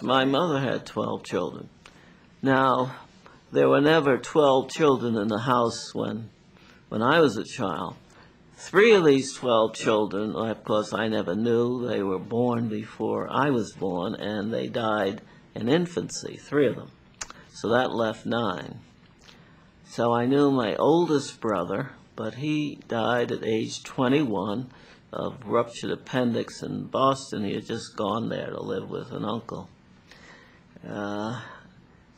My mother had 12 children. Now, there were never 12 children in the house when I was a child. 3 of these 12 children, of course, I never knew. They were born before I was born, and they died in infancy, 3 of them. So that left 9. So I knew my oldest brother, but he died at age 21 of ruptured appendix in Boston. He had just gone there to live with an uncle.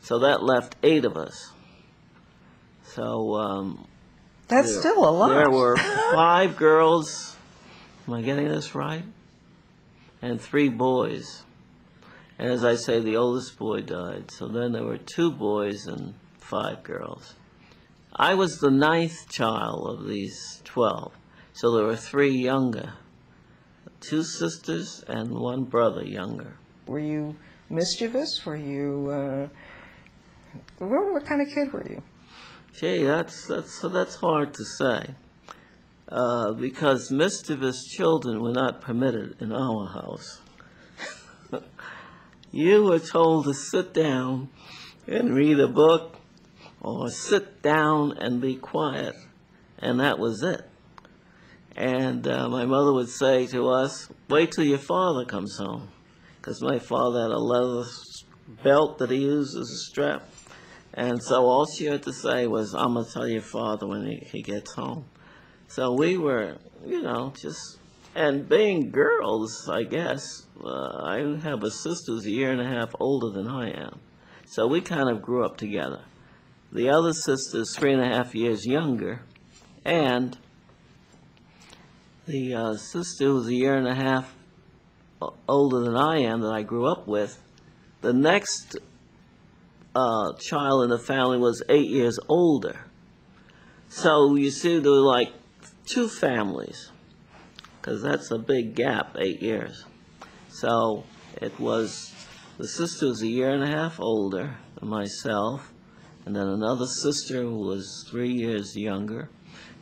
So that left 8 of us. So that's still a lot. There were 5 girls. Am I getting this right? And 3 boys. And as I say, the oldest boy died. So then there were 2 boys and 5 girls. I was the 9th child of these 12. So there were 3 younger. 2 sisters and 1 brother younger. Were you mischievous? Were you, what kind of kid were you? Gee, that's hard to say. Because mischievous children were not permitted in our house. You were told to sit down and read a book, or sit down and be quiet, and that was it. And my mother would say to us, wait till your father comes home, because my father had a leather belt that he used as a strap. And so all she had to say was, I'm going to tell your father when he gets home. So we were, just, and being girls, I guess, I have a sister who's 1.5 years older than I am. So we kind of grew up together. The other sister's 3.5 years younger, and the sister who's 1.5 years older than I am that I grew up with, the next child in the family was 8 years older. So you see, there were like 2 families, because that's a big gap, 8 years. So it was, the sister was 1.5 years older than myself, and then another sister who was 3 years younger,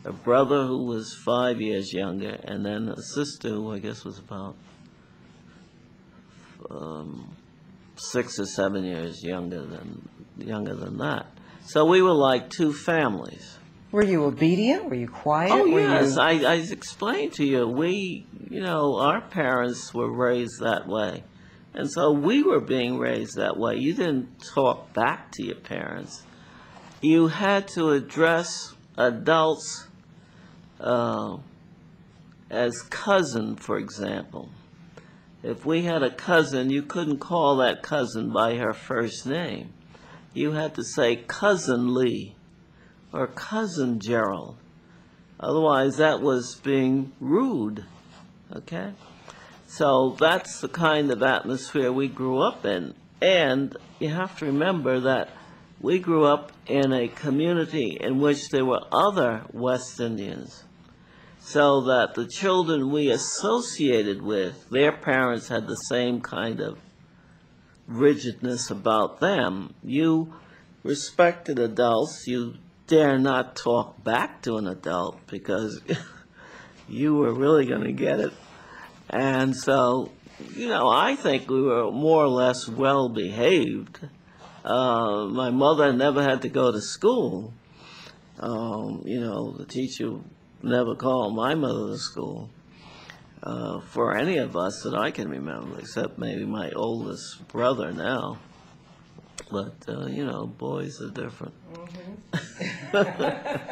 a brother who was 5 years younger, and then a sister who I guess was about 6 or 7 years younger than that. So we were like 2 families. Were you obedient? Were you quiet? Oh, yes. I explained to you, our parents were raised that way. And so we were being raised that way. You didn't talk back to your parents. You had to address adults as cousin, for example. If we had a cousin, you couldn't call that cousin by her first name. You had to say Cousin Lee or Cousin Gerald. Otherwise, that was being rude, okay? So that's the kind of atmosphere we grew up in. And you have to remember that we grew up in a community in which there were other West Indians. So that the children we associated with, their parents had the same kind of rigidness about them. You respected adults. You dare not talk back to an adult because you were really going to get it. And so, I think we were more or less well behaved. My mother never had to go to school. The teacher never called my mother to school for any of us that I can remember, except maybe my oldest brother now. But, boys are different. Mm-hmm.